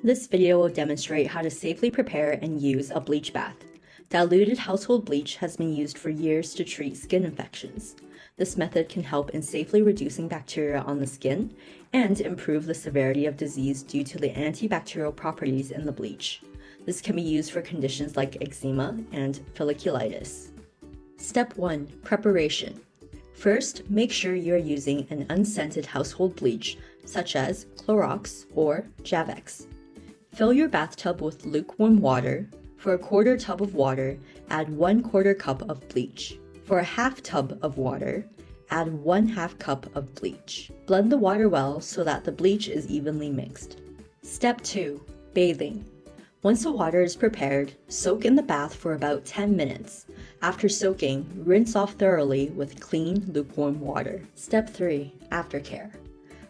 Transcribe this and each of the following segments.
This video will demonstrate how to safely prepare and use a bleach bath. Diluted household bleach has been used for years to treat skin infections. This method can help in safely reducing bacteria on the skin and improve the severity of disease due to the antibacterial properties in the bleach. This can be used for conditions like eczema and folliculitis. Step 1. Preparation. First, make sure you are using an unscented household bleach, such as Clorox or Javex. Fill your bathtub with lukewarm water. For a quarter tub of water, add 1/4 cup of bleach. For a half tub of water, add 1/2 cup of bleach. Blend the water well so that the bleach is evenly mixed. Step 2. Bathing. Once the water is prepared, soak in the bath for about 10 minutes. After soaking, rinse off thoroughly with clean, lukewarm water. Step 3. Aftercare.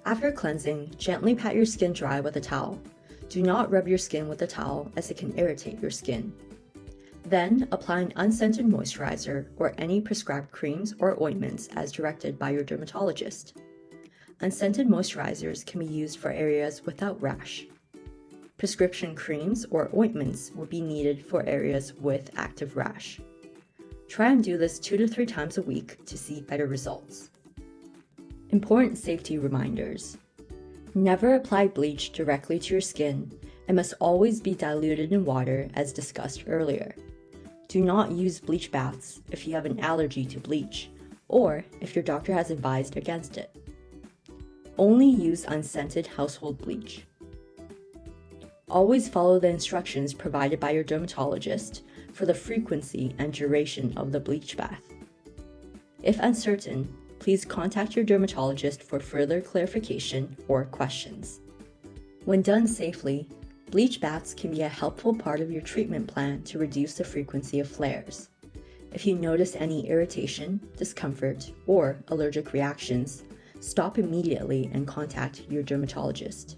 After cleansing, gently pat your skin dry with a towel. Do not rub your skin with the towel as it can irritate your skin. Then, apply an unscented moisturizer or any prescribed creams or ointments as directed by your dermatologist. Unscented moisturizers can be used for areas without rash. Prescription creams or ointments will be needed for areas with active rash. Try and do this 2 to 3 times a week to see better results. Important safety reminders. Never apply bleach directly to your skin and must always be diluted in water as discussed earlier. Do not use bleach baths if you have an allergy to bleach or if your doctor has advised against it. Only use unscented household bleach. Always follow the instructions provided by your dermatologist for the frequency and duration of the bleach bath. If uncertain, please contact your dermatologist for further clarification or questions. When done safely, bleach baths can be a helpful part of your treatment plan to reduce the frequency of flares. If you notice any irritation, discomfort, or allergic reactions, stop immediately and contact your dermatologist.